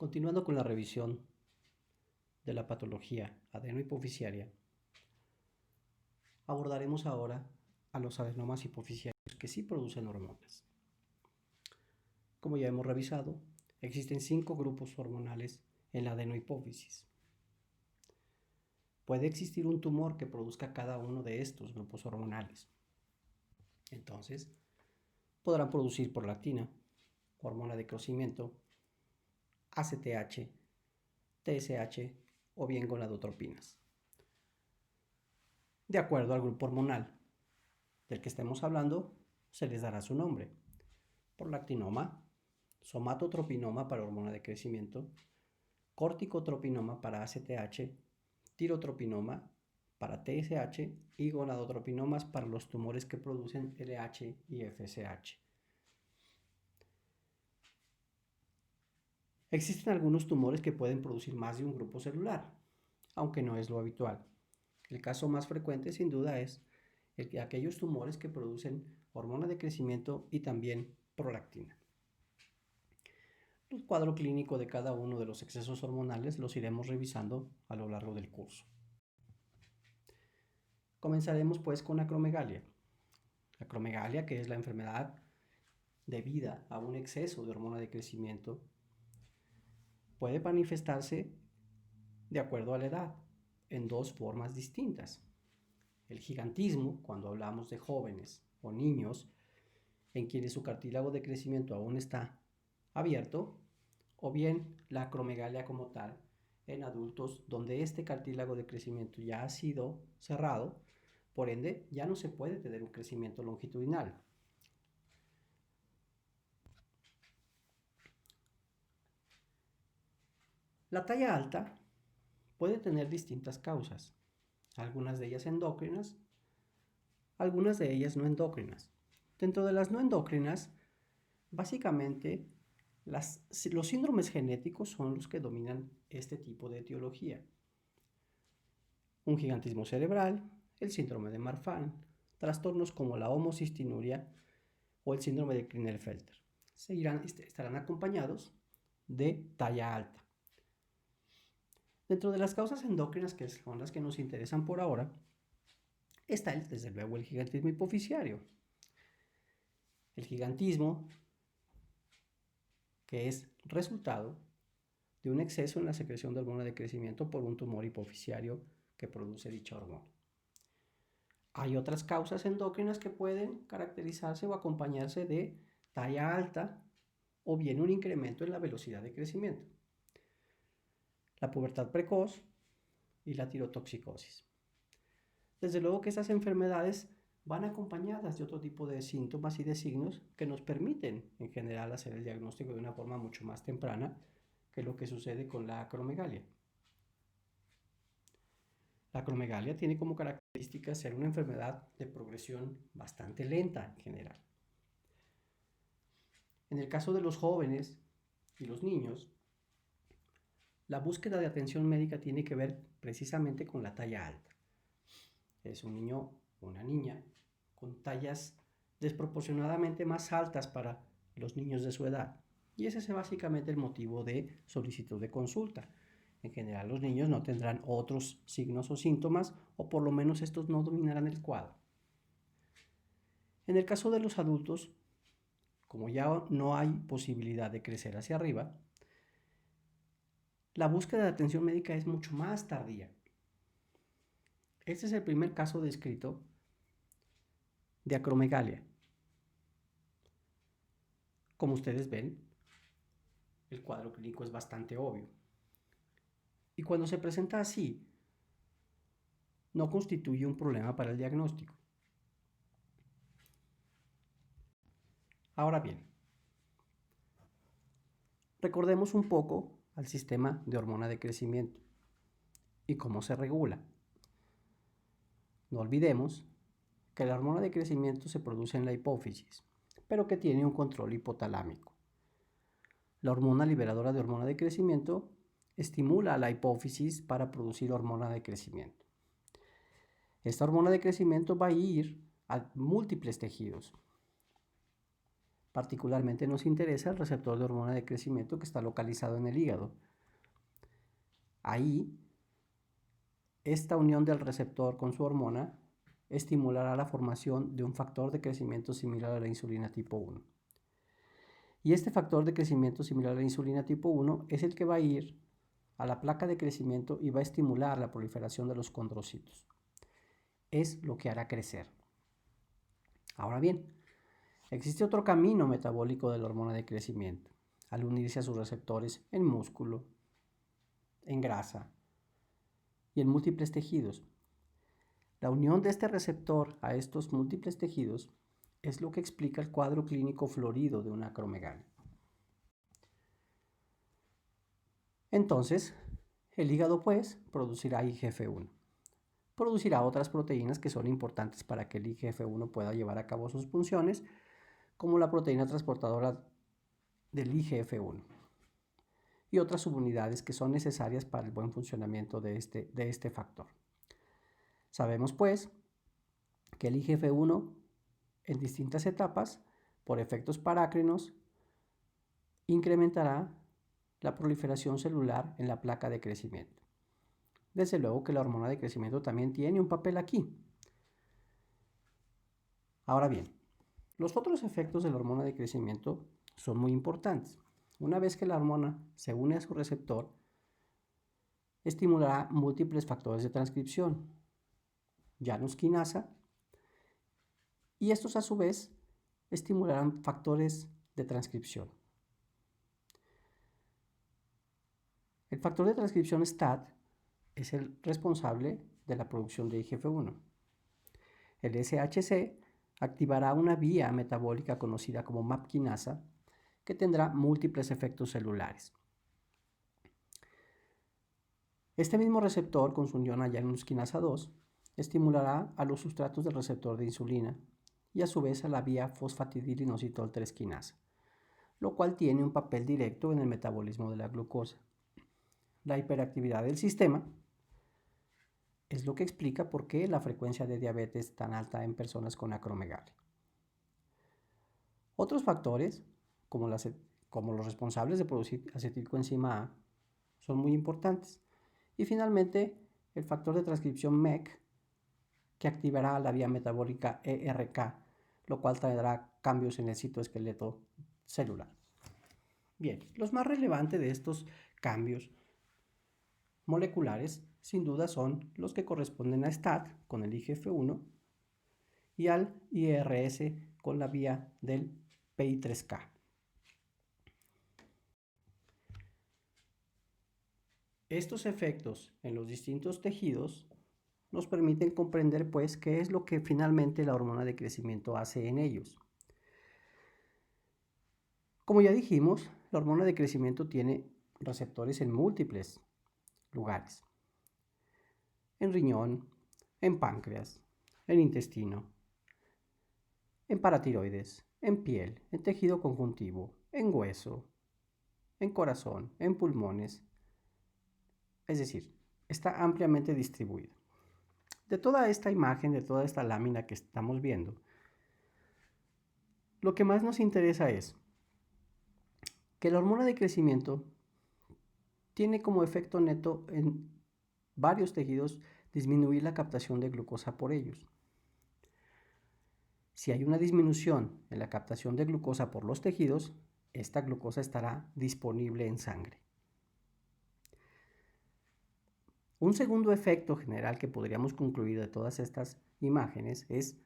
Continuando con la revisión de la patología adenohipofisiaria, abordaremos ahora a los adenomas hipofisiarios que sí producen hormonas. Como ya hemos revisado, existen 5 grupos hormonales en la adenohipófisis. Puede existir un tumor que produzca cada uno de estos grupos hormonales. Entonces, podrán producir prolactina, hormona de crecimiento, ACTH, TSH o bien gonadotropinas. De acuerdo al grupo hormonal del que estemos hablando, se les dará su nombre: prolactinoma, somatotropinoma para hormona de crecimiento, corticotropinoma para ACTH, tirotropinoma para TSH y gonadotropinomas para los tumores que producen LH y FSH. Existen algunos tumores que pueden producir más de un grupo celular, aunque no es lo habitual. El caso más frecuente sin duda es aquellos tumores que producen hormona de crecimiento y también prolactina. El cuadro clínico de cada uno de los excesos hormonales los iremos revisando a lo largo del curso. Comenzaremos pues con acromegalia. Acromegalia, que es la enfermedad debida a un exceso de hormona de crecimiento, puede manifestarse de acuerdo a la edad en 2 formas distintas. El gigantismo, cuando hablamos de jóvenes o niños en quienes su cartílago de crecimiento aún está abierto, o bien la acromegalia como tal en adultos donde este cartílago de crecimiento ya ha sido cerrado, por ende ya no se puede tener un crecimiento longitudinal. La talla alta puede tener distintas causas, algunas de ellas endócrinas, algunas de ellas no endócrinas. Dentro de las no endócrinas, básicamente los síndromes genéticos son los que dominan este tipo de etiología. Un gigantismo cerebral, el síndrome de Marfan, trastornos como la homocistinuria o el síndrome de Klinefelter. Estarán acompañados de talla alta. Dentro de las causas endócrinas, que son las que nos interesan por ahora, está desde luego el gigantismo hipofisiario. El gigantismo, que es resultado de un exceso en la secreción de hormona de crecimiento por un tumor hipofisiario que produce dicha hormona. Hay otras causas endócrinas que pueden caracterizarse o acompañarse de talla alta o bien un incremento en la velocidad de crecimiento. La pubertad precoz y la tirotoxicosis. Desde luego que estas enfermedades van acompañadas de otro tipo de síntomas y de signos que nos permiten en general hacer el diagnóstico de una forma mucho más temprana que lo que sucede con la acromegalia. La acromegalia tiene como característica ser una enfermedad de progresión bastante lenta en general. En el caso de los jóvenes y los niños, la búsqueda de atención médica tiene que ver precisamente con la talla alta. Es un niño o una niña con tallas desproporcionadamente más altas para los niños de su edad. Y ese es básicamente el motivo de solicitud de consulta. En general, los niños no tendrán otros signos o síntomas, o por lo menos estos no dominarán el cuadro. En el caso de los adultos, como ya no hay posibilidad de crecer hacia arriba, la búsqueda de atención médica es mucho más tardía. Este es el primer caso descrito de acromegalia. Como ustedes ven, el cuadro clínico es bastante obvio. Y cuando se presenta así, no constituye un problema para el diagnóstico. Ahora bien, recordemos un poco al sistema de hormona de crecimiento y cómo se regula. No olvidemos que la hormona de crecimiento se produce en la hipófisis, pero que tiene un control hipotalámico. La hormona liberadora de hormona de crecimiento estimula a la hipófisis para producir hormona de crecimiento. Esta hormona de crecimiento va a ir a múltiples tejidos. Particularmente nos interesa el receptor de hormona de crecimiento que está localizado en el hígado. Ahí, esta unión del receptor con su hormona estimulará la formación de un factor de crecimiento similar a la insulina tipo 1. Y este factor de crecimiento similar a la insulina tipo 1 es el que va a ir a la placa de crecimiento y va a estimular la proliferación de los condrocitos. Es lo que hará crecer. Ahora bien, existe otro camino metabólico de la hormona de crecimiento, al unirse a sus receptores en músculo, en grasa y en múltiples tejidos. La unión de este receptor a estos múltiples tejidos es lo que explica el cuadro clínico florido de una acromegalia. Entonces, el hígado pues producirá IGF-1. Producirá otras proteínas que son importantes para que el IGF-1 pueda llevar a cabo sus funciones, como la proteína transportadora del IGF-1 y otras subunidades que son necesarias para el buen funcionamiento de este factor. Sabemos pues que el IGF-1 en distintas etapas, por efectos parácrinos, incrementará la proliferación celular en la placa de crecimiento. Desde luego que la hormona de crecimiento también tiene un papel aquí. Ahora bien, los otros efectos de la hormona de crecimiento son muy importantes. Una vez que la hormona se une a su receptor, estimulará múltiples factores de transcripción, Janus quinasa, y estos a su vez estimularán factores de transcripción. El factor de transcripción STAT es el responsable de la producción de IGF-1. El SHC activará una vía metabólica conocida como MAP quinasa que tendrá múltiples efectos celulares. Este mismo receptor, con su unión a Janus quinasa 2, estimulará a los sustratos del receptor de insulina y a su vez a la vía fosfatidilinositol 3 quinasa, lo cual tiene un papel directo en el metabolismo de la glucosa. La hiperactividad del sistema es lo que explica por qué la frecuencia de diabetes es tan alta en personas con acromegalia. Otros factores, como los responsables de producir acetilcoenzima A, son muy importantes. Y finalmente, el factor de transcripción MEC, que activará la vía metabólica ERK, lo cual traerá cambios en el citoesqueleto celular. Bien, los más relevantes de estos cambios moleculares, sin duda, son los que corresponden a STAT con el IGF-1 y al IRS con la vía del PI3K. Estos efectos en los distintos tejidos nos permiten comprender pues qué es lo que finalmente la hormona de crecimiento hace en ellos. Como ya dijimos, la hormona de crecimiento tiene receptores en múltiples lugares. En riñón, en páncreas, en intestino, en paratiroides, en piel, en tejido conjuntivo, en hueso, en corazón, en pulmones. Es decir, está ampliamente distribuida. De toda esta imagen, de toda esta lámina que estamos viendo, lo que más nos interesa es que la hormona de crecimiento tiene como efecto neto en varios tejidos disminuir la captación de glucosa por ellos. Si hay una disminución en la captación de glucosa por los tejidos, esta glucosa estará disponible en sangre. Un segundo efecto general que podríamos concluir de todas estas imágenes es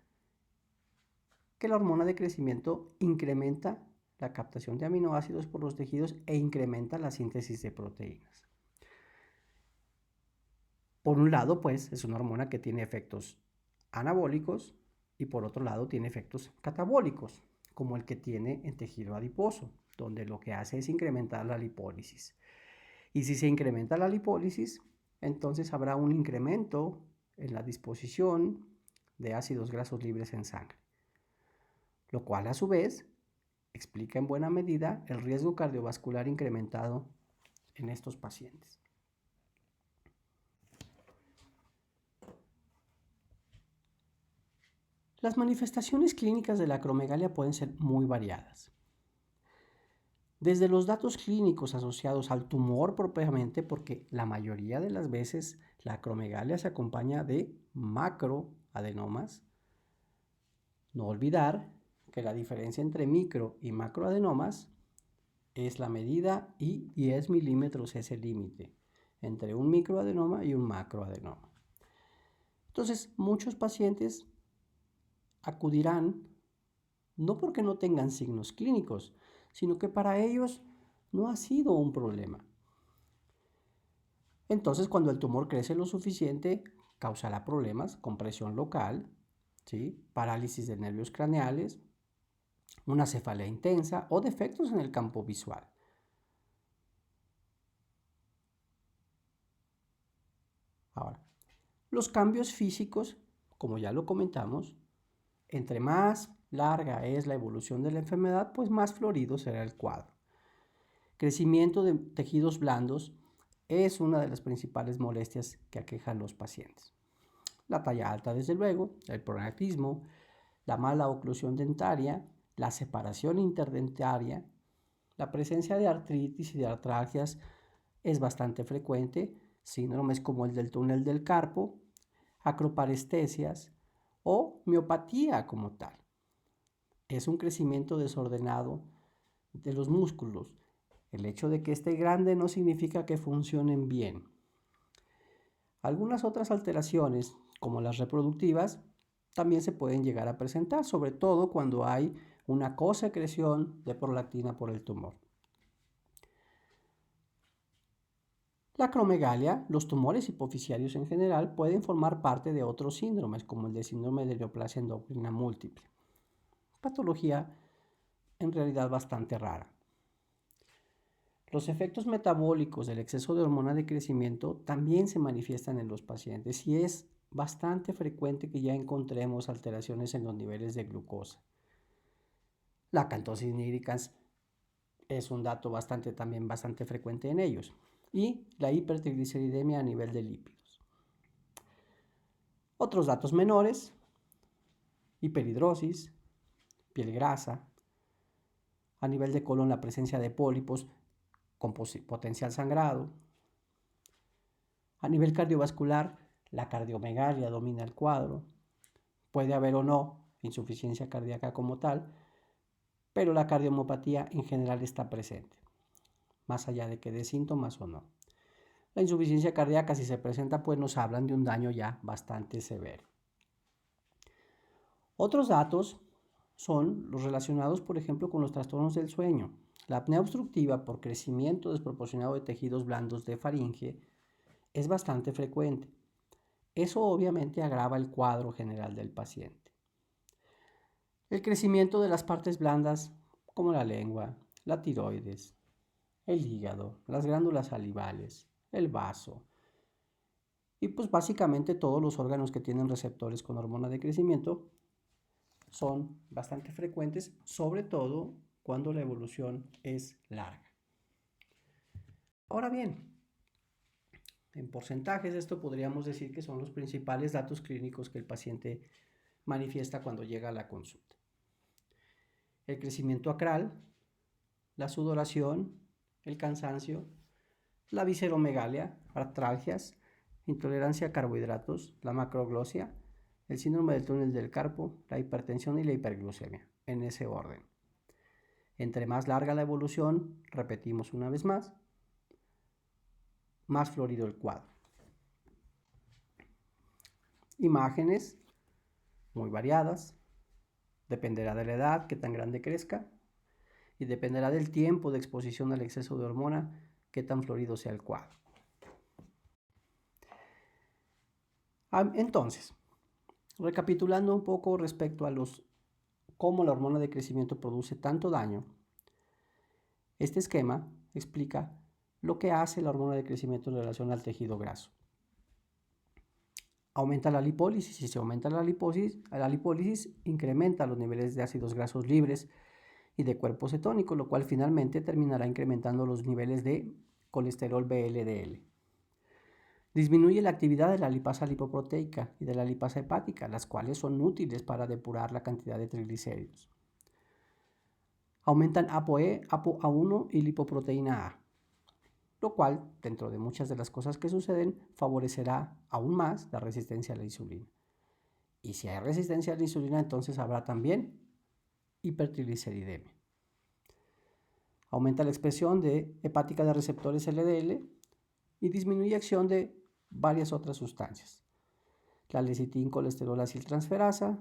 que la hormona de crecimiento incrementa la captación de aminoácidos por los tejidos e incrementa la síntesis de proteínas. Por un lado, pues, es una hormona que tiene efectos anabólicos y por otro lado tiene efectos catabólicos, como el que tiene en tejido adiposo, donde lo que hace es incrementar la lipólisis. Y si se incrementa la lipólisis, entonces habrá un incremento en la disposición de ácidos grasos libres en sangre, lo cual a su vez explica en buena medida el riesgo cardiovascular incrementado en estos pacientes. Las manifestaciones clínicas de la acromegalia pueden ser muy variadas. Desde los datos clínicos asociados al tumor propiamente, porque la mayoría de las veces la acromegalia se acompaña de macroadenomas. No olvidar que la diferencia entre micro y macroadenomas es la medida y 10 milímetros es el límite entre un microadenoma y un macroadenoma. Entonces, muchos pacientes acudirán no porque no tengan signos clínicos, sino que para ellos no ha sido un problema. Entonces, cuando el tumor crece lo suficiente, causará problemas, compresión local, ¿sí? Parálisis de nervios craneales, una cefalea intensa o defectos en el campo visual. Ahora, los cambios físicos, como ya lo comentamos, entre más larga es la evolución de la enfermedad, pues más florido será el cuadro. Crecimiento de tejidos blandos es una de las principales molestias que aquejan los pacientes. La talla alta, desde luego, el prognatismo, la mala oclusión dentaria, la separación interdentaria, la presencia de artritis y de artralgias es bastante frecuente, síndromes como el del túnel del carpo, acroparestesias o miopatía como tal. Es un crecimiento desordenado de los músculos. El hecho de que esté grande no significa que funcionen bien. Algunas otras alteraciones, como las reproductivas, también se pueden llegar a presentar, sobre todo cuando hay una cosecreción de prolactina por el tumor. La acromegalia, los tumores hipoficiarios en general, pueden formar parte de otros síndromes, como el de síndrome de neoplasia endocrina múltiple. Patología en realidad bastante rara. Los efectos metabólicos del exceso de hormona de crecimiento también se manifiestan en los pacientes y es bastante frecuente que ya encontremos alteraciones en los niveles de glucosa. La acanthosis nigricans es un dato también bastante frecuente en ellos. Y la hipertrigliceridemia a nivel de lípidos. Otros datos menores: hiperhidrosis, piel grasa, a nivel de colon la presencia de pólipos con potencial sangrado. A nivel cardiovascular, la cardiomegalia domina el cuadro. Puede haber o no insuficiencia cardíaca como tal, pero la cardiomopatía en general está presente, más allá de que dé síntomas o no. La insuficiencia cardíaca, si se presenta, pues nos hablan de un daño ya bastante severo. Otros datos son los relacionados, por ejemplo, con los trastornos del sueño. La apnea obstructiva por crecimiento desproporcionado de tejidos blandos de faringe es bastante frecuente. Eso obviamente agrava el cuadro general del paciente. El crecimiento de las partes blandas como la lengua, la tiroides, el hígado, las glándulas salivales, el vaso y pues básicamente todos los órganos que tienen receptores con hormona de crecimiento son bastante frecuentes, sobre todo cuando la evolución es larga. Ahora bien, en porcentajes esto podríamos decir que son los principales datos clínicos que el paciente manifiesta cuando llega a la consulta. El crecimiento acral, la sudoración, el cansancio, la visceromegalia, artralgias, intolerancia a carbohidratos, la macroglosia, el síndrome del túnel del carpo, la hipertensión y la hiperglucemia, en ese orden. Entre más larga la evolución, repetimos una vez más florido el cuadro. Imágenes muy variadas, dependerá de la edad, qué tan grande crezca, y dependerá del tiempo de exposición al exceso de hormona, qué tan florido sea el cuadro. Entonces, recapitulando un poco respecto a cómo la hormona de crecimiento produce tanto daño, este esquema explica lo que hace la hormona de crecimiento en relación al tejido graso. Aumenta la lipólisis. Si se aumenta la lipólisis incrementa los niveles de ácidos grasos libres y de cuerpo cetónico, lo cual finalmente terminará incrementando los niveles de colesterol VLDL. Disminuye la actividad de la lipasa lipoproteica y de la lipasa hepática, las cuales son útiles para depurar la cantidad de triglicéridos. aumentan ApoE, ApoA1 y lipoproteína A, lo cual, dentro de muchas de las cosas que suceden, favorecerá aún más la resistencia a la insulina. Y si hay resistencia a la insulina, entonces habrá también hipertrigliceridemia. Aumenta la expresión hepática de receptores LDL y disminuye acción de varias otras sustancias. La lecitin-colesterol aciltransferasa,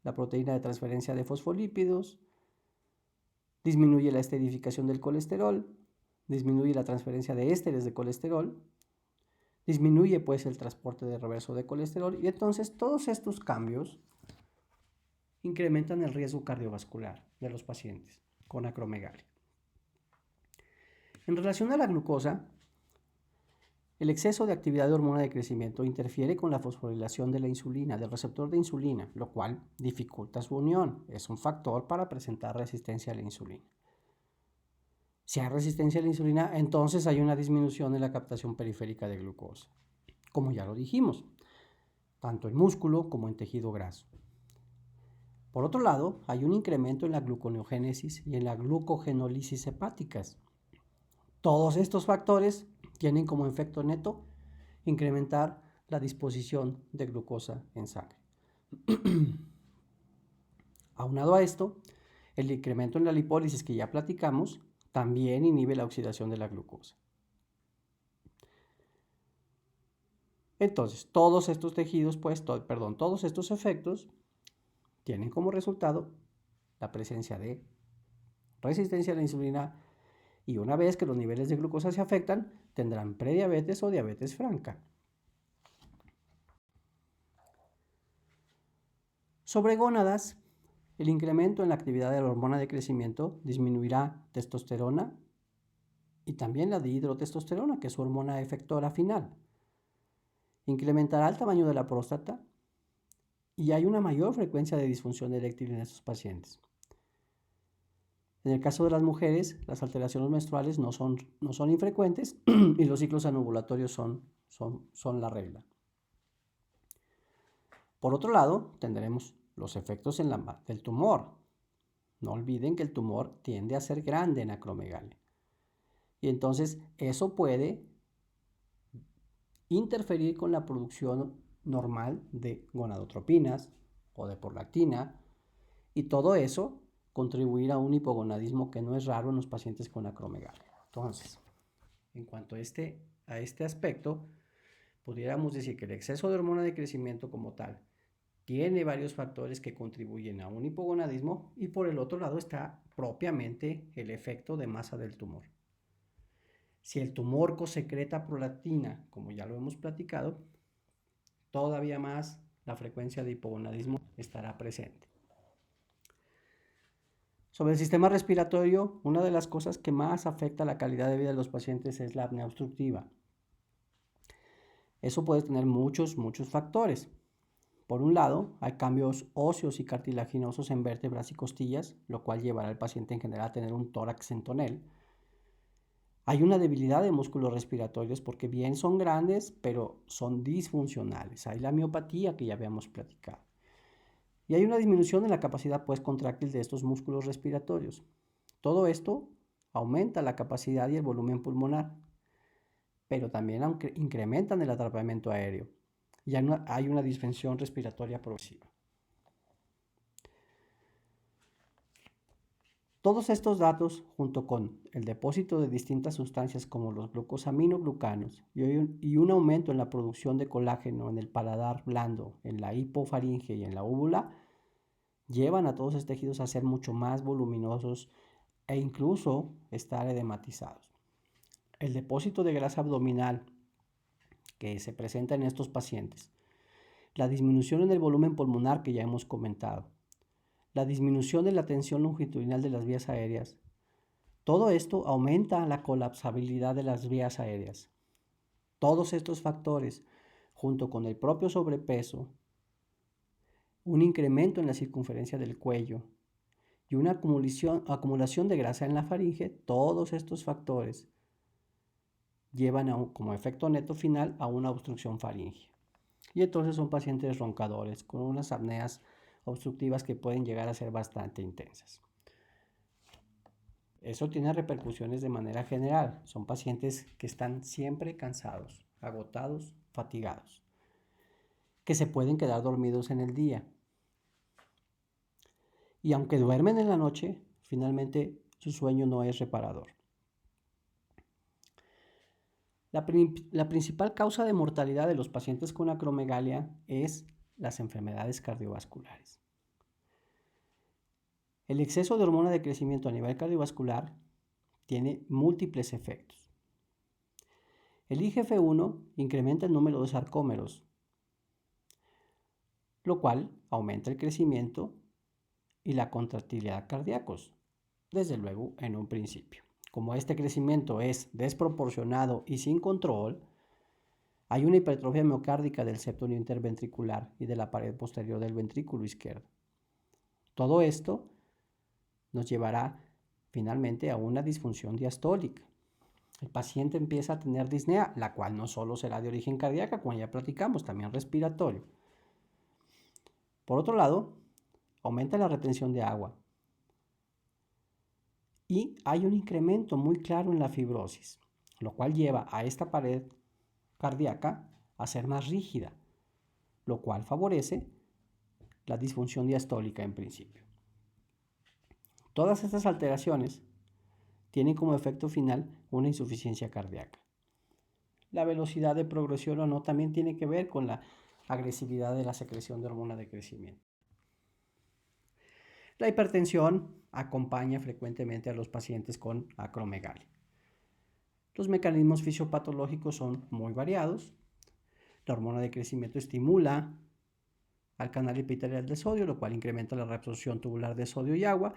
la proteína de transferencia de fosfolípidos, disminuye la esterificación del colesterol, disminuye la transferencia de ésteres de colesterol, disminuye pues el transporte de reverso de colesterol y entonces todos estos cambios incrementan el riesgo cardiovascular de los pacientes con acromegalia. En relación a la glucosa, el exceso de actividad de hormona de crecimiento interfiere con la fosforilación de la insulina, del receptor de insulina, lo cual dificulta su unión. Es un factor para presentar resistencia a la insulina. Si hay resistencia a la insulina, entonces hay una disminución en la captación periférica de glucosa, como ya lo dijimos, tanto en músculo como en tejido graso. Por otro lado, hay un incremento en la gluconeogénesis y en la glucogenólisis hepáticas. Todos estos factores tienen como efecto neto incrementar la disposición de glucosa en sangre. Aunado a esto, el incremento en la lipólisis que ya platicamos también inhibe la oxidación de la glucosa. Entonces, todos estos tejidos, todos estos efectos tienen como resultado la presencia de resistencia a la insulina y una vez que los niveles de glucosa se afectan, tendrán prediabetes o diabetes franca. Sobre gónadas, el incremento en la actividad de la hormona de crecimiento disminuirá testosterona y también la dihidrotestosterona, que es su hormona efectora final. Incrementará el tamaño de la próstata y hay una mayor frecuencia de disfunción eréctil en estos pacientes. En el caso de las mujeres, las alteraciones menstruales no son infrecuentes y los ciclos anovulatorios son la regla. Por otro lado, tendremos los efectos del tumor. No olviden que el tumor tiende a ser grande en acromegalia. Y entonces eso puede interferir con la producción normal de gonadotropinas o de prolactina y todo eso contribuir a un hipogonadismo que no es raro en los pacientes con acromegalia. Entonces, en cuanto a este aspecto, pudiéramos decir que el exceso de hormona de crecimiento como tal tiene varios factores que contribuyen a un hipogonadismo y por el otro lado está propiamente el efecto de masa del tumor. Si el tumor cosecreta prolactina, como ya lo hemos platicado, todavía más la frecuencia de hipogonadismo estará presente. Sobre el sistema respiratorio, una de las cosas que más afecta la calidad de vida de los pacientes es la apnea obstructiva. Eso puede tener muchos factores. Por un lado, hay cambios óseos y cartilaginosos en vértebras y costillas, lo cual llevará al paciente en general a tener un tórax en tonel. Hay una debilidad de músculos respiratorios porque bien son grandes, pero son disfuncionales. Hay la miopatía que ya habíamos platicado. Y hay una disminución en la capacidad contráctil de estos músculos respiratorios. Todo esto aumenta la capacidad y el volumen pulmonar, pero también incrementan el atrapamiento aéreo. Y hay una disfunción respiratoria progresiva. Todos estos datos, junto con el depósito de distintas sustancias como los glucosaminoglucanos y un aumento en la producción de colágeno en el paladar blando, en la hipofaringe y en la úvula, llevan a todos estos tejidos a ser mucho más voluminosos e incluso estar edematizados. El depósito de grasa abdominal que se presenta en estos pacientes, la disminución en el volumen pulmonar que ya hemos comentado, la disminución de la tensión longitudinal de las vías aéreas, todo esto aumenta la colapsabilidad de las vías aéreas. Todos estos factores, junto con el propio sobrepeso, un incremento en la circunferencia del cuello y una acumulación de grasa en la faringe, todos estos factores llevan como efecto neto final a una obstrucción faríngea. Y entonces son pacientes roncadores con unas apneas obstructivas que pueden llegar a ser bastante intensas. Eso tiene repercusiones de manera general. Son pacientes que están siempre cansados, agotados, fatigados, que se pueden quedar dormidos en el día. Y aunque duermen en la noche, finalmente su sueño no es reparador. La principal causa de mortalidad de los pacientes con acromegalia es las enfermedades cardiovasculares. El exceso de hormona de crecimiento a nivel cardiovascular tiene múltiples efectos. El IGF-1 incrementa el número de sarcómeros, lo cual aumenta el crecimiento y la contractilidad cardíacos, desde luego en un principio. Como este crecimiento es desproporcionado y sin control, hay una hipertrofia miocárdica del septo interventricular y de la pared posterior del ventrículo izquierdo. Todo esto nos llevará finalmente a una disfunción diastólica. El paciente empieza a tener disnea, la cual no solo será de origen cardíaco, como ya platicamos, también respiratorio. Por otro lado, aumenta la retención de agua y hay un incremento muy claro en la fibrosis, lo cual lleva a esta pared cardíaca a ser más rígida, lo cual favorece la disfunción diastólica en principio. Todas estas alteraciones tienen como efecto final una insuficiencia cardíaca. La velocidad de progresión o no también tiene que ver con la agresividad de la secreción de hormona de crecimiento. La hipertensión acompaña frecuentemente a los pacientes con acromegalia. Los mecanismos fisiopatológicos son muy variados. La hormona de crecimiento estimula al canal epitelial de sodio, lo cual incrementa la reabsorción tubular de sodio y agua,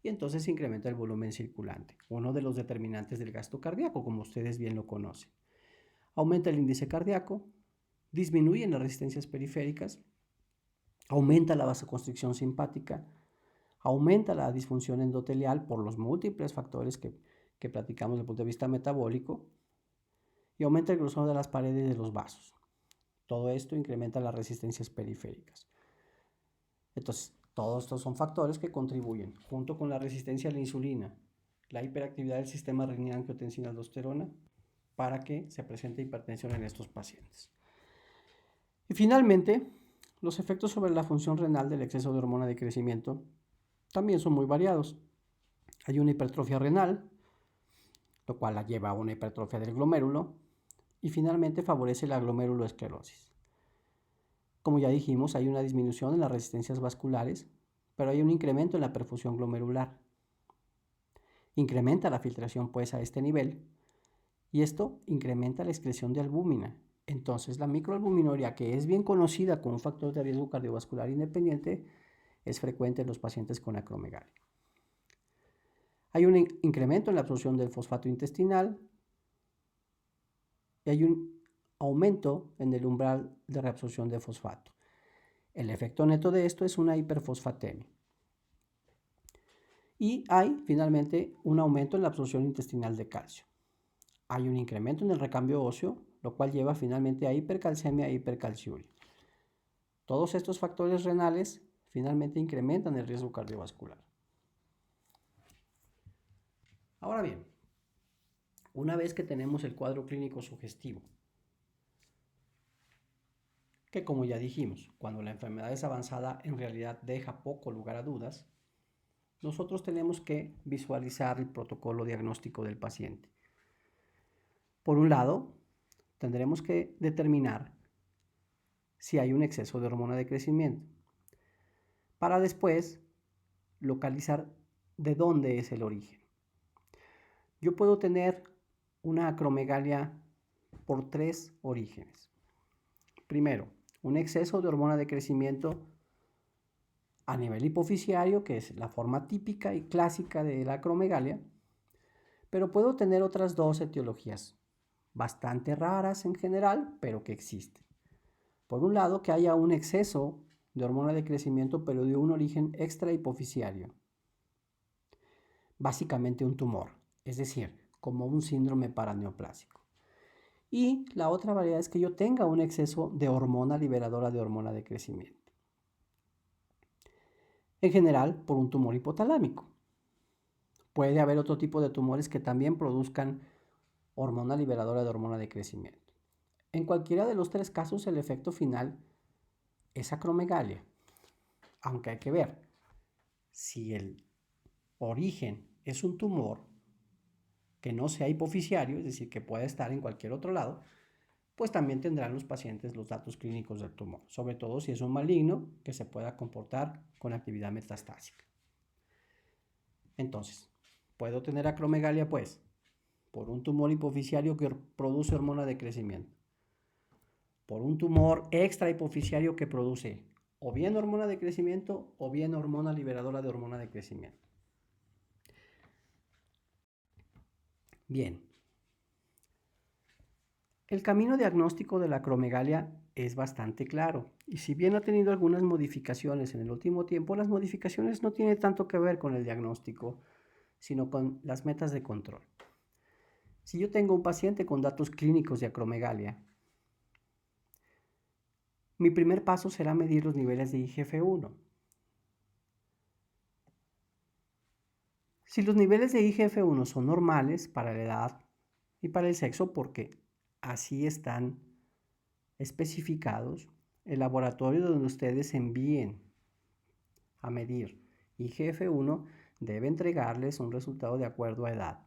y entonces incrementa el volumen circulante, uno de los determinantes del gasto cardíaco, como ustedes bien lo conocen. Aumenta el índice cardíaco, disminuyen las resistencias periféricas, aumenta la vasoconstricción simpática, aumenta la disfunción endotelial por los múltiples factores que platicamos desde el punto de vista metabólico, y aumenta el grosor de las paredes de los vasos. Todo esto incrementa las resistencias periféricas. Entonces, todos estos son factores que contribuyen, junto con la resistencia a la insulina, la hiperactividad del sistema renina-angiotensina-aldosterona, para que se presente hipertensión en estos pacientes. Y finalmente, los efectos sobre la función renal del exceso de hormona de crecimiento también son muy variados. Hay una hipertrofia renal, lo cual la lleva a una hipertrofia del glomérulo, y finalmente favorece la glomeruloesclerosis. Como ya dijimos, hay una disminución en las resistencias vasculares, pero hay un incremento en la perfusión glomerular. Incrementa la filtración pues a este nivel, y esto incrementa la excreción de albúmina. Entonces la microalbuminuria, que es bien conocida como un factor de riesgo cardiovascular independiente, es frecuente en los pacientes con acromegalia. Hay un incremento en la absorción del fosfato intestinal y hay un aumento en el umbral de reabsorción de fosfato. El efecto neto de esto es una hiperfosfatemia. Y hay finalmente un aumento en la absorción intestinal de calcio. Hay un incremento en el recambio óseo, lo cual lleva finalmente a hipercalcemia e hipercalciuria. Todos estos factores renales finalmente incrementan el riesgo cardiovascular. Ahora bien, una vez que tenemos el cuadro clínico sugestivo, que como ya dijimos, cuando la enfermedad es avanzada en realidad deja poco lugar a dudas, nosotros tenemos que visualizar el protocolo diagnóstico del paciente. Por un lado, tendremos que determinar si hay un exceso de hormona de crecimiento, para después localizar de dónde es el origen. Yo puedo tener una acromegalia por 3 orígenes. Primero, un exceso de hormona de crecimiento a nivel hipofisiario, que es la forma típica y clásica de la acromegalia, pero puedo tener otras 2 etiologías, bastante raras en general, pero que existen. Por un lado, que haya un exceso de hormona de crecimiento, pero de un origen extrahipofisiario, básicamente un tumor, es decir, como un síndrome paraneoplásico. Y la otra variedad es que yo tenga un exceso de hormona liberadora de hormona de crecimiento. En general, por un tumor hipotalámico. Puede haber otro tipo de tumores que también produzcan hormona liberadora de hormona de crecimiento. En cualquiera de los tres casos, el efecto final es acromegalia, aunque hay que ver si el origen es un tumor que no sea hipofisiario, es decir, que pueda estar en cualquier otro lado, pues también tendrán los pacientes los datos clínicos del tumor, sobre todo si es un maligno que se pueda comportar con actividad metastásica. Entonces, ¿puedo tener acromegalia? Pues, por un tumor hipofisiario que produce hormona de crecimiento, por un tumor extra hipofisiario que produce o bien hormona de crecimiento o bien hormona liberadora de hormona de crecimiento. Bien, el camino diagnóstico de la acromegalia es bastante claro y si bien ha tenido algunas modificaciones en el último tiempo, las modificaciones no tienen tanto que ver con el diagnóstico, sino con las metas de control. Si yo tengo un paciente con datos clínicos de acromegalia, mi primer paso será medir los niveles de IGF-1. Si los niveles de IGF-1 son normales para la edad y para el sexo, porque así están especificados, el laboratorio donde ustedes envíen a medir IGF-1 debe entregarles un resultado de acuerdo a edad.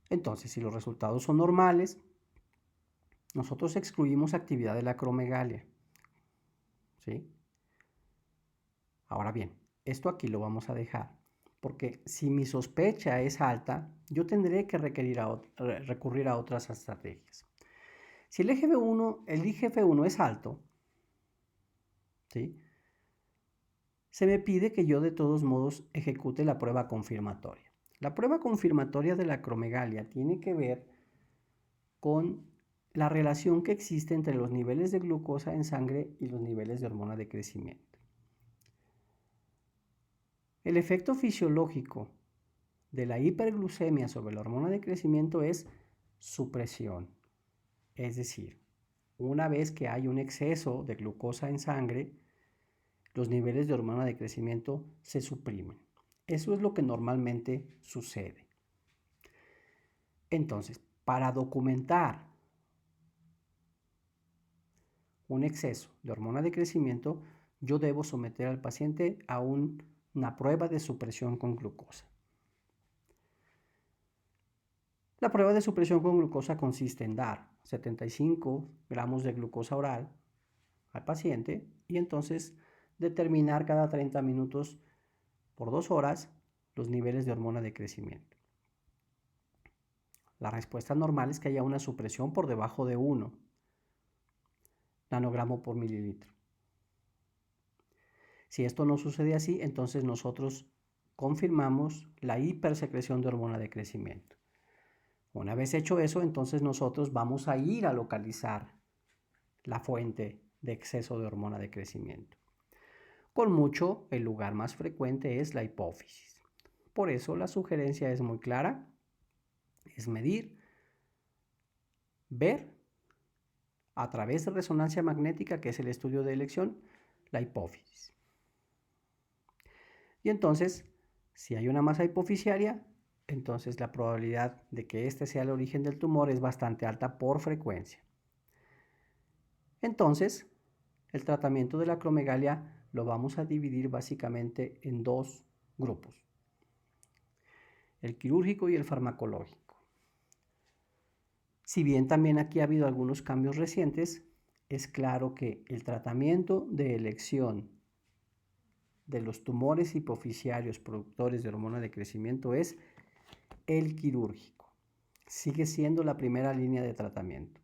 Entonces, si los resultados son normales, nosotros excluimos actividad de la acromegalia. ¿Sí? Ahora bien, esto aquí lo vamos a dejar, porque si mi sospecha es alta, yo tendré que recurrir a otras estrategias. Si el IGF-1 es alto, ¿sí? Se me pide que yo de todos modos ejecute la prueba confirmatoria. La prueba confirmatoria de la acromegalia tiene que ver con la relación que existe entre los niveles de glucosa en sangre y los niveles de hormona de crecimiento. El efecto fisiológico de la hiperglucemia sobre la hormona de crecimiento es supresión. Es decir, una vez que hay un exceso de glucosa en sangre, los niveles de hormona de crecimiento se suprimen. Eso es lo que normalmente sucede. Entonces, para documentar un exceso de hormona de crecimiento, yo debo someter al paciente a una prueba de supresión con glucosa. La prueba de supresión con glucosa consiste en dar 75 gramos de glucosa oral al paciente y entonces determinar cada 30 minutos por 2 horas los niveles de hormona de crecimiento. La respuesta normal es que haya una supresión por debajo de 1 nanogramo por mililitro. Si esto no sucede así, entonces nosotros confirmamos la hipersecreción de hormona de crecimiento. Una vez hecho eso, entonces nosotros vamos a ir a localizar la fuente de exceso de hormona de crecimiento. Con mucho, el lugar más frecuente es la hipófisis. Por eso la sugerencia es muy clara, es medir, ver a través de resonancia magnética, que es el estudio de elección, la hipófisis. Y entonces, si hay una masa hipofisiaria, entonces la probabilidad de que este sea el origen del tumor es bastante alta por frecuencia. Entonces, el tratamiento de la acromegalia lo vamos a dividir básicamente en dos grupos, el quirúrgico y el farmacológico. Si bien también aquí ha habido algunos cambios recientes, es claro que el tratamiento de elección de los tumores hipofisiarios productores de hormona de crecimiento es el quirúrgico. Sigue siendo la primera línea de tratamiento.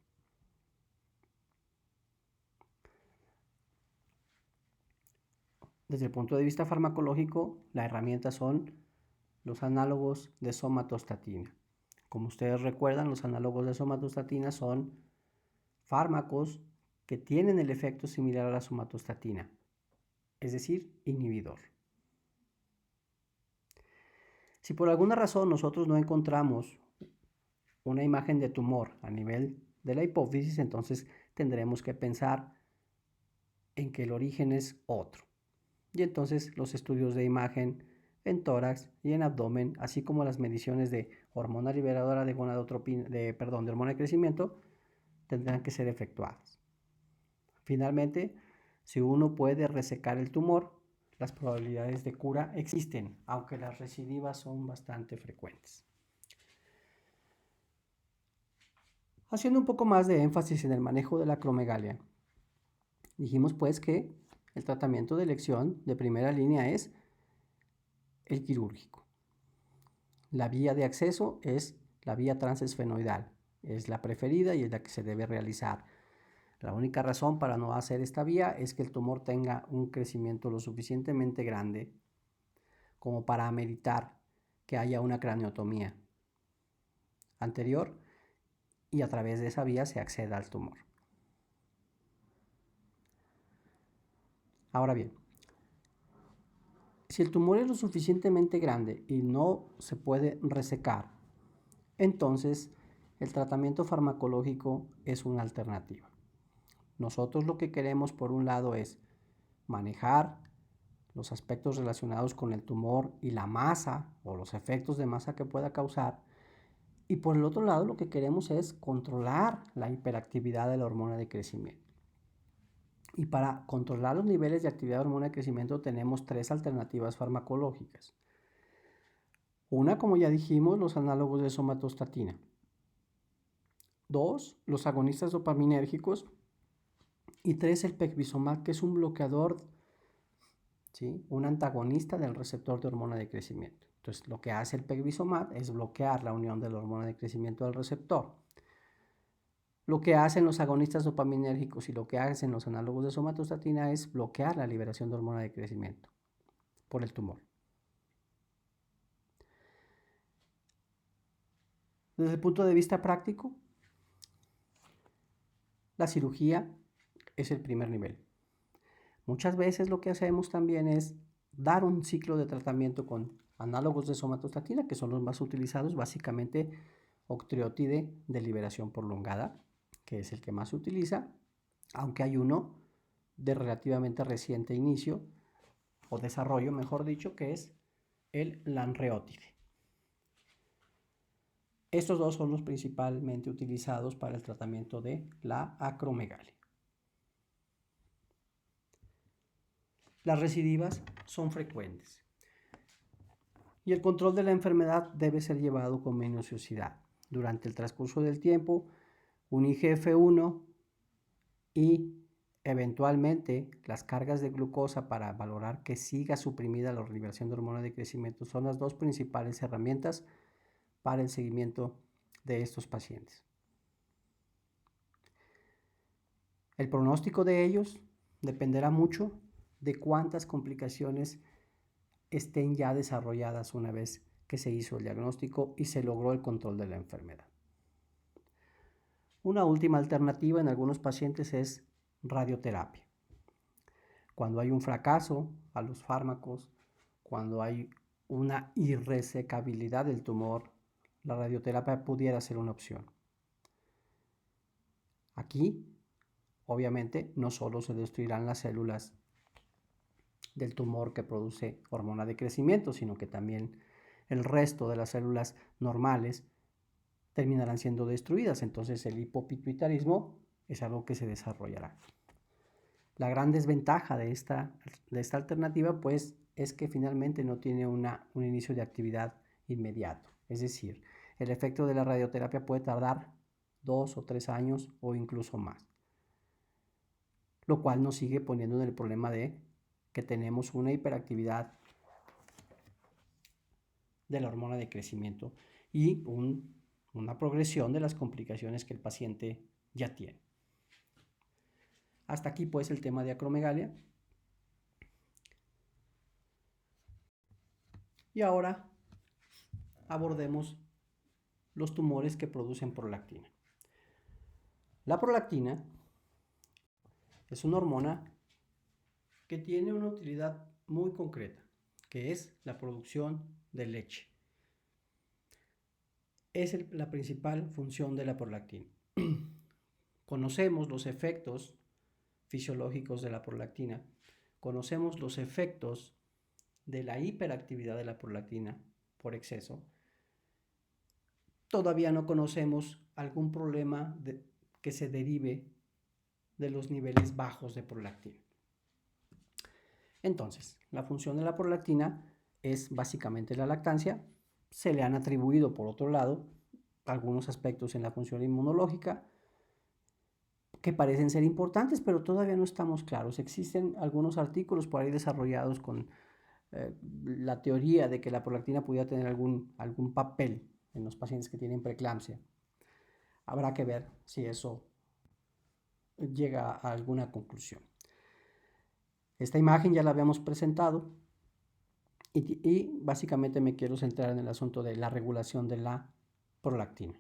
Desde el punto de vista farmacológico, la herramienta son los análogos de somatostatina. Como ustedes recuerdan, los análogos de somatostatina son fármacos que tienen el efecto similar a la somatostatina, es decir, inhibidor. Si por alguna razón nosotros no encontramos una imagen de tumor a nivel de la hipófisis, entonces tendremos que pensar en que el origen es otro. Y entonces los estudios de imagen en tórax y en abdomen, así como las mediciones de hormona liberadora de gonadotropina, de hormona de crecimiento, tendrán que ser efectuadas. Finalmente, si uno puede resecar el tumor, las probabilidades de cura existen, aunque las recidivas son bastante frecuentes. Haciendo un poco más de énfasis en el manejo de la acromegalia, dijimos pues que el tratamiento de elección de primera línea es el quirúrgico. La vía de acceso es la vía transesfenoidal, es la preferida y es la que se debe realizar. La única razón para no hacer esta vía es que el tumor tenga un crecimiento lo suficientemente grande como para ameritar que haya una craneotomía anterior y a través de esa vía se acceda al tumor. Ahora bien, si el tumor es lo suficientemente grande y no se puede resecar, entonces el tratamiento farmacológico es una alternativa. Nosotros lo que queremos por un lado es manejar los aspectos relacionados con el tumor y la masa o los efectos de masa que pueda causar. Y por el otro lado lo que queremos es controlar la hiperactividad de la hormona de crecimiento. Y para controlar los niveles de actividad de hormona de crecimiento tenemos tres alternativas farmacológicas. Una, como ya dijimos, los análogos de somatostatina. Dos, los agonistas dopaminérgicos. Y tres, el pegvisomab, que es un bloqueador, ¿sí?, un antagonista del receptor de hormona de crecimiento. Entonces, lo que hace el pegvisomab es bloquear la unión de la hormona de crecimiento al receptor. Lo que hacen los agonistas dopaminérgicos y lo que hacen los análogos de somatostatina es bloquear la liberación de hormona de crecimiento por el tumor. Desde el punto de vista práctico, la cirugía es el primer nivel. Muchas veces lo que hacemos también es dar un ciclo de tratamiento con análogos de somatostatina, que son los más utilizados, básicamente octreotide de liberación prolongada, que es el que más se utiliza, aunque hay uno de relativamente reciente inicio, o desarrollo, mejor dicho, que es el lanreotide. Estos dos son los principalmente utilizados para el tratamiento de la acromegalia. Las recidivas son frecuentes y el control de la enfermedad debe ser llevado con minuciosidad. Durante el transcurso del tiempo, un IGF-1 y eventualmente las cargas de glucosa para valorar que siga suprimida la liberación de hormona de crecimiento son las dos principales herramientas para el seguimiento de estos pacientes. El pronóstico de ellos dependerá mucho de cuántas complicaciones estén ya desarrolladas una vez que se hizo el diagnóstico y se logró el control de la enfermedad. Una última alternativa en algunos pacientes es radioterapia. Cuando hay un fracaso a los fármacos, cuando hay una irresecabilidad del tumor, la radioterapia pudiera ser una opción. Aquí, obviamente, no solo se destruirán las células del tumor que produce hormona de crecimiento, sino que también el resto de las células normales terminarán siendo destruidas. Entonces el hipopituitarismo es algo que se desarrollará. La gran desventaja de esta alternativa pues es que finalmente no tiene un inicio de actividad inmediato. Es decir, el efecto de la radioterapia puede tardar 2 o 3 años o incluso más. Lo cual nos sigue poniendo en el problema de que tenemos una hiperactividad de la hormona de crecimiento y una progresión de las complicaciones que el paciente ya tiene. Hasta aquí pues el tema de acromegalia. Y ahora abordemos los tumores que producen prolactina. La prolactina es una hormona que tiene una utilidad muy concreta, que es la producción de leche. Es la principal función de la prolactina. Conocemos los efectos fisiológicos de la prolactina, conocemos los efectos de la hiperactividad de la prolactina por exceso, todavía no conocemos algún problema que se derive de los niveles bajos de prolactina. Entonces, la función de la prolactina es básicamente la lactancia. Se le han atribuido, por otro lado, algunos aspectos en la función inmunológica que parecen ser importantes, pero todavía no estamos claros. Existen algunos artículos por ahí desarrollados con la teoría de que la prolactina pudiera tener algún papel en los pacientes que tienen preeclampsia. Habrá que ver si eso llega a alguna conclusión. Esta imagen ya la habíamos presentado y básicamente me quiero centrar en el asunto de la regulación de la prolactina.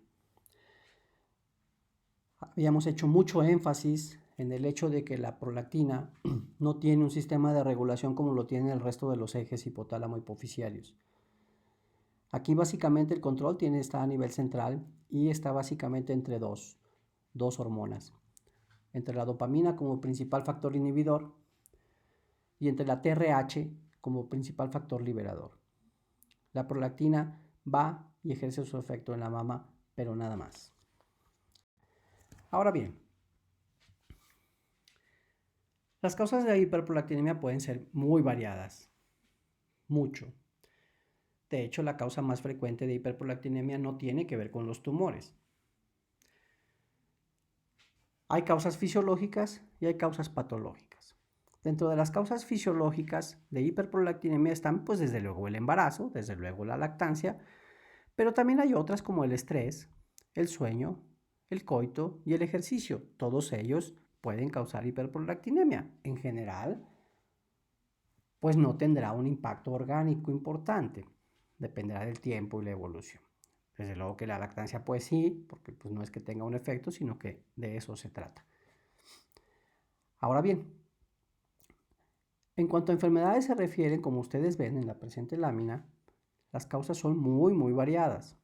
Habíamos hecho mucho énfasis en el hecho de que la prolactina no tiene un sistema de regulación como lo tiene el resto de los ejes hipotálamo hipofisiarios. Aquí básicamente el control está a nivel central y está básicamente entre dos hormonas. Entre la dopamina como principal factor inhibidor y entre la TRH como principal factor liberador. La prolactina va y ejerce su efecto en la mama, pero nada más. Ahora bien, las causas de hiperprolactinemia pueden ser muy variadas, mucho. De hecho, la causa más frecuente de hiperprolactinemia no tiene que ver con los tumores. Hay causas fisiológicas y hay causas patológicas. Dentro de las causas fisiológicas de hiperprolactinemia están, pues, desde luego el embarazo, desde luego la lactancia, pero también hay otras como el estrés, el sueño, el coito y el ejercicio. Todos ellos pueden causar hiperprolactinemia. En general, pues no tendrá un impacto orgánico importante. Dependerá del tiempo y la evolución. Desde luego que la lactancia pues sí, porque pues no es que tenga un efecto, sino que de eso se trata. Ahora bien, en cuanto a enfermedades se refieren, como ustedes ven en la presente lámina, las causas son muy variadas.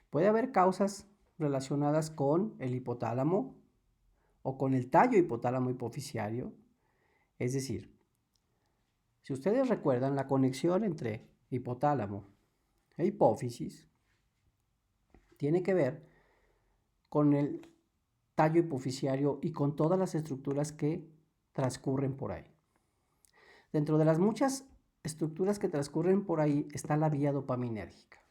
Puede haber causas relacionadas con el hipotálamo o con el tallo hipotálamo hipofisiario. Es decir, si ustedes recuerdan la conexión entre hipotálamo e hipófisis, tiene que ver con el tallo hipofisiario y con todas las estructuras que transcurren por ahí. Dentro de las muchas estructuras que transcurren por ahí está la vía dopaminérgica.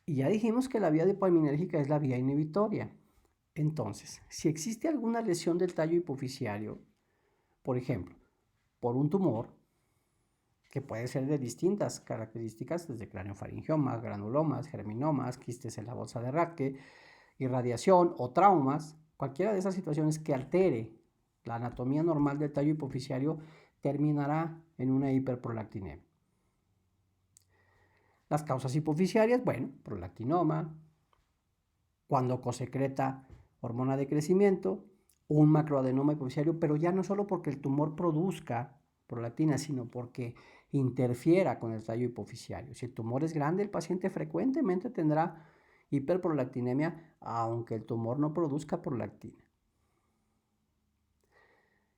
Y ya dijimos que la vía dopaminérgica es la vía inhibitoria. Entonces, si existe alguna lesión del tallo hipofisiario, por ejemplo, por un tumor, que puede ser de distintas características, desde craneofaringiomas, granulomas, germinomas, quistes en la bolsa de Rathke, irradiación o traumas, cualquiera de esas situaciones que altere la anatomía normal del tallo hipofisiario terminará en una hiperprolactinemia. Las causas hipofisiarias, bueno, prolactinoma, cuando cosecreta hormona de crecimiento, un macroadenoma hipofisiario, pero ya no solo porque el tumor produzca prolactina, sino porque interfiera con el tallo hipofisiario. Si el tumor es grande, el paciente frecuentemente tendrá hiperprolactinemia, aunque el tumor no produzca prolactina.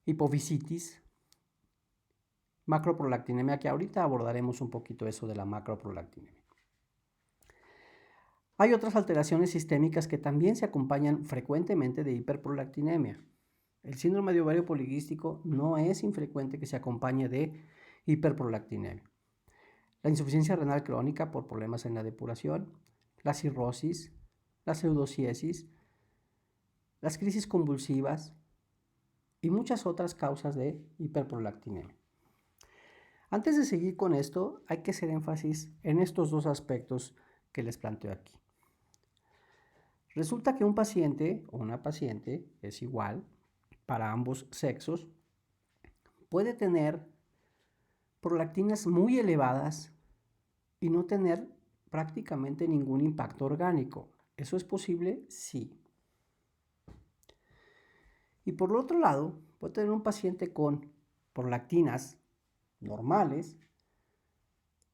Hipofisitis, macroprolactinemia, que ahorita abordaremos un poquito eso de la macroprolactinemia. Hay otras alteraciones sistémicas que también se acompañan frecuentemente de hiperprolactinemia. El síndrome de ovario poliquístico no es infrecuente que se acompañe de hiperprolactinemia. La insuficiencia renal crónica por problemas en la depuración, la cirrosis, la pseudociesis, las crisis convulsivas y muchas otras causas de hiperprolactinemia. Antes de seguir con esto, hay que hacer énfasis en estos dos aspectos que les planteo aquí. Resulta que un paciente o una paciente es igual para ambos sexos, puede tener prolactinas muy elevadas y no tener prácticamente ningún impacto orgánico. ¿Eso es posible? Sí. Y por el otro lado, puede tener un paciente con prolactinas normales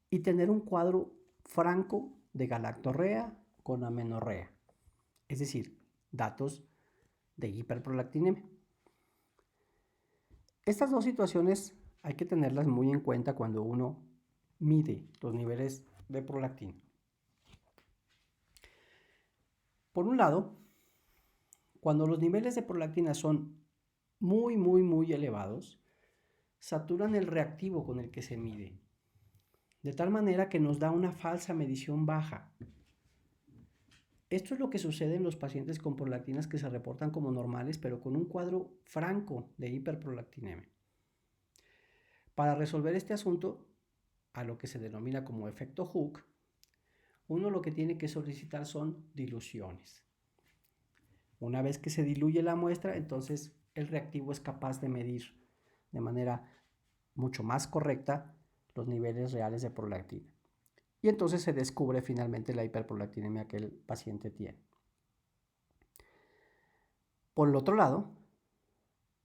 y tener un cuadro franco de galactorrea con amenorrea, es decir, datos de hiperprolactinemia. Estas dos situaciones hay que tenerlas muy en cuenta cuando uno mide los niveles de prolactina. Por un lado, cuando los niveles de prolactina son muy elevados, saturan el reactivo con el que se mide, de tal manera que nos da una falsa medición baja. Esto es lo que sucede en los pacientes con prolactinas que se reportan como normales, pero con un cuadro franco de hiperprolactinemia. Para resolver este asunto, a lo que se denomina como efecto Hooke, uno lo que tiene que solicitar son diluciones. Una vez que se diluye la muestra, entonces el reactivo es capaz de medir de manera mucho más correcta los niveles reales de prolactina. Y entonces se descubre finalmente la hiperprolactinemia que el paciente tiene. Por el otro lado,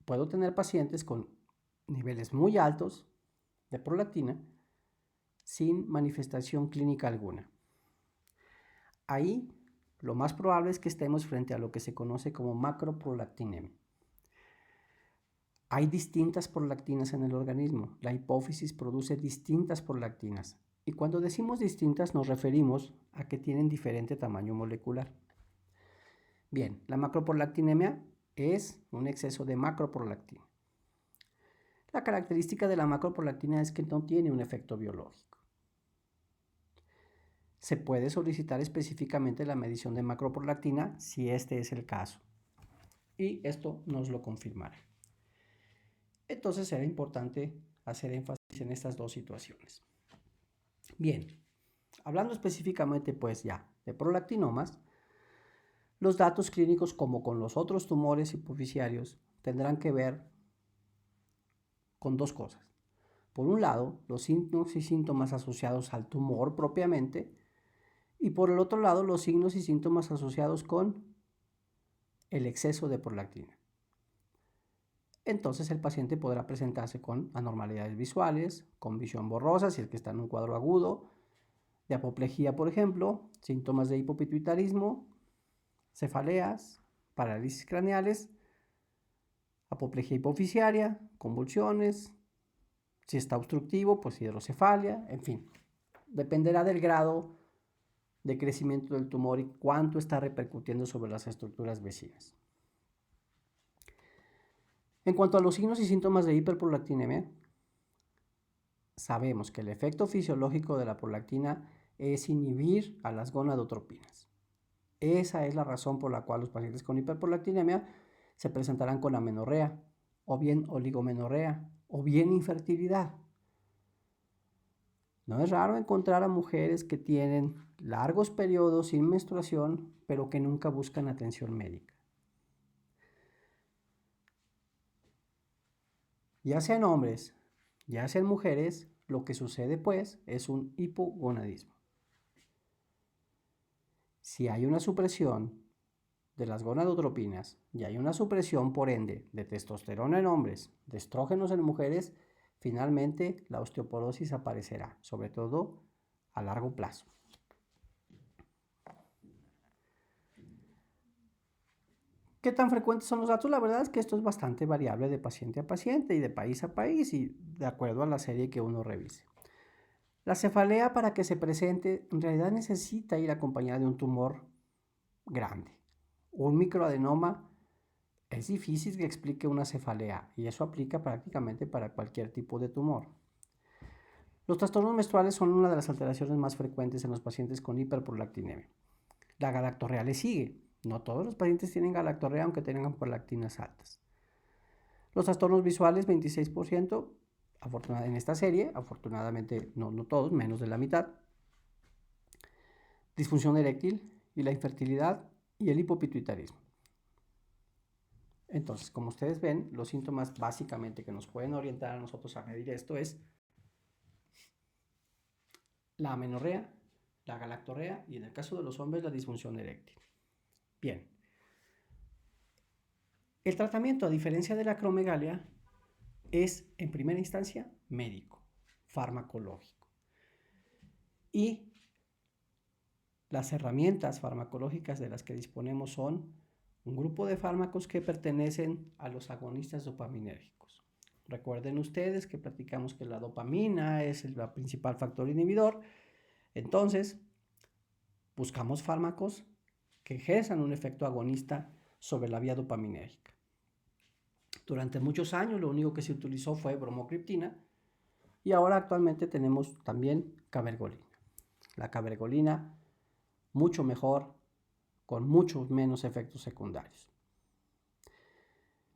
puedo tener pacientes con niveles muy altos de prolactina sin manifestación clínica alguna. Ahí lo más probable es que estemos frente a lo que se conoce como macroprolactinemia. Hay distintas prolactinas en el organismo. La hipófisis produce distintas prolactinas. Y cuando decimos distintas nos referimos a que tienen diferente tamaño molecular. Bien, la macroprolactinemia es un exceso de macroprolactina. La característica de la macroprolactina es que no tiene un efecto biológico. Se puede solicitar específicamente la medición de macroprolactina si este es el caso. Y esto nos lo confirmará. Entonces será importante hacer énfasis en estas dos situaciones. Bien, hablando específicamente pues ya de prolactinomas, los datos clínicos como con los otros tumores hipoficiarios tendrán que ver con dos cosas. Por un lado, los signos y síntomas asociados al tumor propiamente, y por el otro lado, los signos y síntomas asociados con el exceso de prolactina. Entonces el paciente podrá presentarse con anormalidades visuales, con visión borrosa si es que está en un cuadro agudo, de apoplejía, por ejemplo, síntomas de hipopituitarismo, cefaleas, parálisis craneales, apoplejía hipoficiaria, convulsiones, si está obstructivo, pues hidrocefalia, en fin. Dependerá del grado de crecimiento del tumor y cuánto está repercutiendo sobre las estructuras vecinas. En cuanto a los signos y síntomas de hiperprolactinemia, sabemos que el efecto fisiológico de la prolactina es inhibir a las gonadotropinas. Esa es la razón por la cual los pacientes con hiperprolactinemia se presentarán con amenorrea, o bien oligomenorrea, o bien infertilidad. No es raro encontrar a mujeres que tienen largos periodos sin menstruación, pero que nunca buscan atención médica. Ya sean hombres, ya sean mujeres, lo que sucede pues es un hipogonadismo. Si hay una supresión de las gonadotropinas y hay una supresión por ende de testosterona en hombres, de estrógenos en mujeres, finalmente la osteoporosis aparecerá, sobre todo a largo plazo. ¿Qué tan frecuentes son los datos? La verdad es que esto es bastante variable de paciente a paciente y de país a país y de acuerdo a la serie que uno revise. La cefalea, para que se presente, en realidad necesita ir acompañada de un tumor grande. Un microadenoma es difícil que explique una cefalea y eso aplica prácticamente para cualquier tipo de tumor. Los trastornos menstruales son una de las alteraciones más frecuentes en los pacientes con hiperprolactinemia. La galactorrea le sigue. No todos los pacientes tienen galactorrea aunque tengan prolactinas altas. Los trastornos visuales, 26%, en esta serie, afortunadamente no todos, menos de la mitad. Disfunción eréctil y la infertilidad y el hipopituitarismo. Entonces, como ustedes ven, los síntomas básicamente que nos pueden orientar a nosotros a medir esto es la amenorrea, la galactorrea y en el caso de los hombres la disfunción eréctil. Bien. El tratamiento, a diferencia de la acromegalia, es en primera instancia médico, farmacológico. Y las herramientas farmacológicas de las que disponemos son un grupo de fármacos que pertenecen a los agonistas dopaminérgicos. Recuerden ustedes que platicamos que la dopamina es el principal factor inhibidor. Entonces, buscamos fármacos que ejerzan un efecto agonista sobre la vía dopaminérgica. Durante muchos años lo único que se utilizó fue bromocriptina y ahora actualmente tenemos también cabergolina. La cabergolina mucho mejor, con muchos menos efectos secundarios.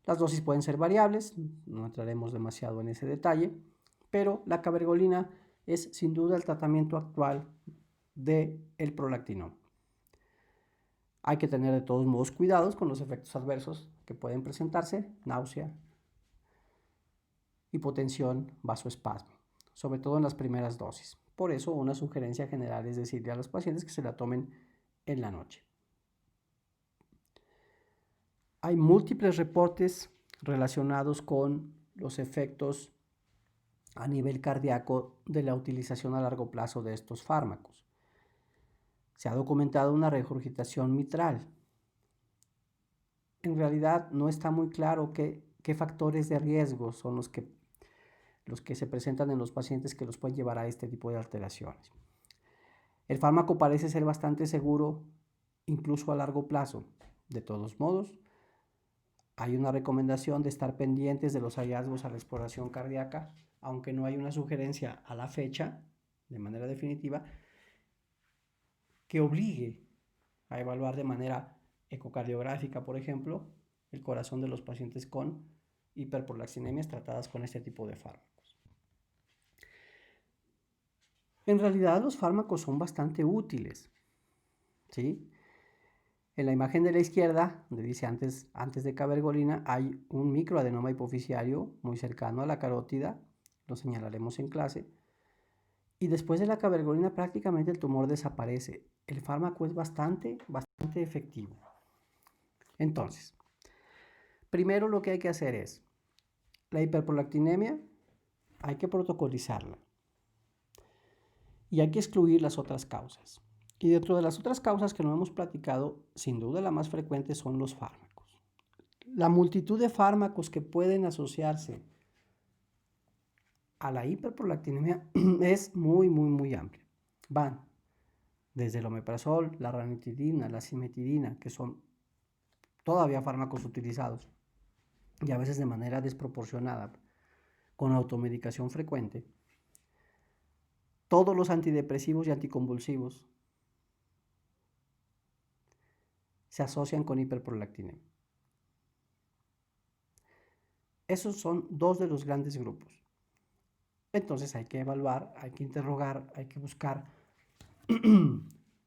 Las dosis pueden ser variables, no entraremos demasiado en ese detalle, pero la cabergolina es sin duda el tratamiento actual del prolactinoma. Hay que tener de todos modos cuidados con los efectos adversos que pueden presentarse, náusea, hipotensión, vasoespasmo, sobre todo en las primeras dosis. Por eso una sugerencia general es decirle a los pacientes que se la tomen en la noche. Hay múltiples reportes relacionados con los efectos a nivel cardíaco de la utilización a largo plazo de estos fármacos. Se ha documentado una regurgitación mitral. En realidad no está muy claro qué factores de riesgo son los que se presentan en los pacientes que los pueden llevar a este tipo de alteraciones. El fármaco parece ser bastante seguro, incluso a largo plazo. De todos modos, hay una recomendación de estar pendientes de los hallazgos a la exploración cardíaca, aunque no hay una sugerencia a la fecha, de manera definitiva, que obligue a evaluar de manera ecocardiográfica, por ejemplo, el corazón de los pacientes con hiperprolactinemias tratadas con este tipo de fármacos. En realidad los fármacos son bastante útiles, ¿sí? En la imagen de la izquierda, donde dice antes de cabergolina, hay un microadenoma hipoficiario muy cercano a la carótida, lo señalaremos en clase, y después de la cabergolina prácticamente el tumor desaparece. El fármaco es bastante efectivo. Entonces, primero lo que hay que hacer es, la hiperprolactinemia hay que protocolizarla y hay que excluir las otras causas. Y dentro de las otras causas que no hemos platicado, sin duda la más frecuente son los fármacos. La multitud de fármacos que pueden asociarse a la hiperprolactinemia es muy amplia. Van desde el omeprazol, la ranitidina, la cimetidina, que son todavía fármacos utilizados y a veces de manera desproporcionada, con automedicación frecuente. Todos los antidepresivos y anticonvulsivos se asocian con hiperprolactinemia. Esos son dos de los grandes grupos. Entonces hay que evaluar, hay que interrogar, hay que buscar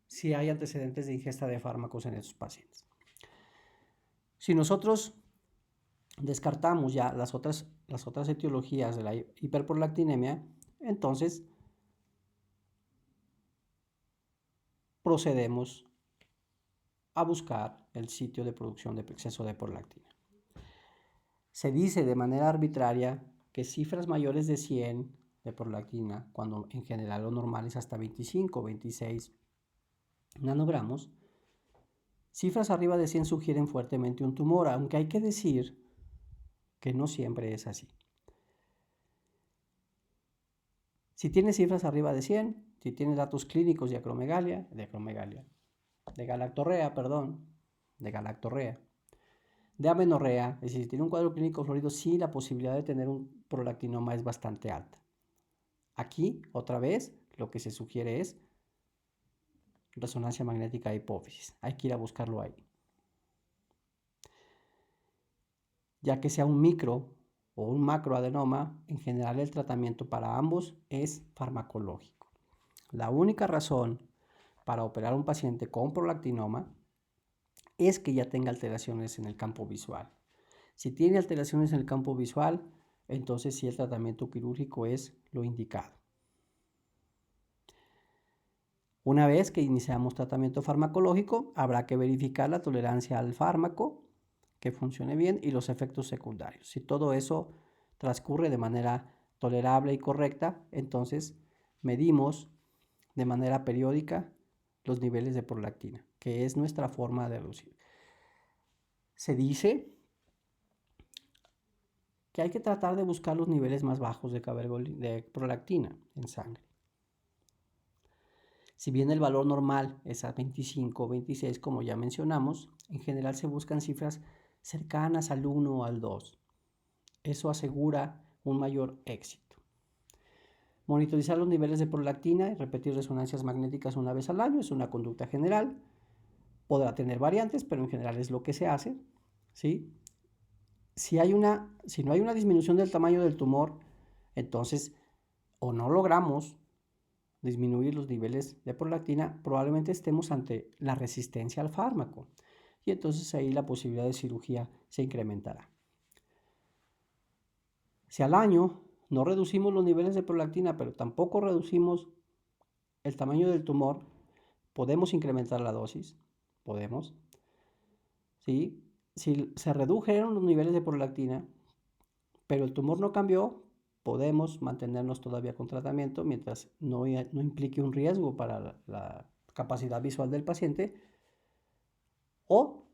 si hay antecedentes de ingesta de fármacos en esos pacientes. Si nosotros descartamos ya las otras etiologías de la hiperprolactinemia, entonces procedemos a buscar el sitio de producción de exceso de prolactina. Se dice de manera arbitraria que cifras mayores de 100 de prolactina, cuando en general lo normal es hasta 25 o 26 nanogramos, cifras arriba de 100 sugieren fuertemente un tumor, aunque hay que decir que no siempre es así. Si tiene cifras arriba de 100, si tiene datos clínicos de galactorrea, de amenorrea, es decir, si tiene un cuadro clínico florido, sí la posibilidad de tener un prolactinoma es bastante alta. Aquí, otra vez, lo que se sugiere es resonancia magnética de hipófisis. Hay que ir a buscarlo ahí. Ya que sea un micro o un macroadenoma, en general el tratamiento para ambos es farmacológico. La única razón para operar a un paciente con prolactinoma es que ya tenga alteraciones en el campo visual. Si tiene alteraciones en el campo visual, entonces sí el tratamiento quirúrgico es lo indicado. Una vez que iniciamos tratamiento farmacológico, habrá que verificar la tolerancia al fármaco, que funcione bien, y los efectos secundarios. Si todo eso transcurre de manera tolerable y correcta, entonces medimos de manera periódica los niveles de prolactina, que es nuestra forma de reducir. Se dice que hay que tratar de buscar los niveles más bajos de prolactina en sangre. Si bien el valor normal es a 25 o 26, como ya mencionamos, en general se buscan cifras cercanas al 1 o al 2. Eso asegura un mayor éxito. Monitorizar los niveles de prolactina y repetir resonancias magnéticas una vez al año es una conducta general. Podrá tener variantes, pero en general es lo que se hace, ¿sí? Si no hay una disminución del tamaño del tumor, entonces o no logramos disminuir los niveles de prolactina, probablemente estemos ante la resistencia al fármaco y entonces ahí la posibilidad de cirugía se incrementará. Si al año no reducimos los niveles de prolactina, pero tampoco reducimos el tamaño del tumor, podemos incrementar la dosis, podemos, ¿sí? Si se redujeron los niveles de prolactina, pero el tumor no cambió, podemos mantenernos todavía con tratamiento mientras no implique un riesgo para la capacidad visual del paciente, o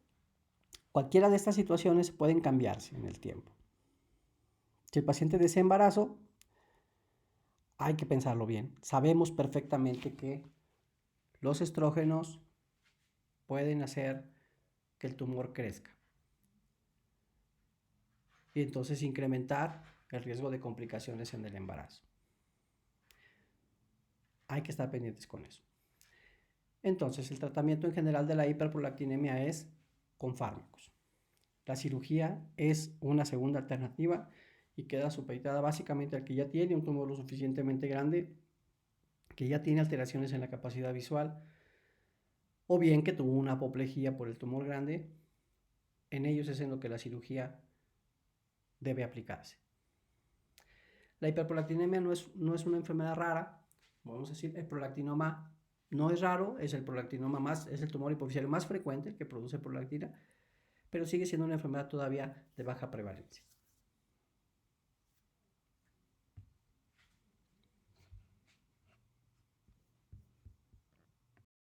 cualquiera de estas situaciones pueden cambiarse en el tiempo. Si el paciente desea embarazo, hay que pensarlo bien. Sabemos perfectamente que los estrógenos pueden hacer que el tumor crezca y entonces incrementar el riesgo de complicaciones en el embarazo. Hay que estar pendientes con eso. Entonces, el tratamiento en general de la hiperprolactinemia es con fármacos. La cirugía es una segunda alternativa y queda supeditada básicamente al que ya tiene un tumor lo suficientemente grande, que ya tiene alteraciones en la capacidad visual, o bien que tuvo una apoplejía por el tumor grande. En ellos es en lo que la cirugía debe aplicarse. La hiperprolactinemia no es una enfermedad rara, vamos a decir, el prolactinoma no es raro, es el prolactinoma es el tumor hipoficiario más frecuente, el que produce prolactina, pero sigue siendo una enfermedad todavía de baja prevalencia.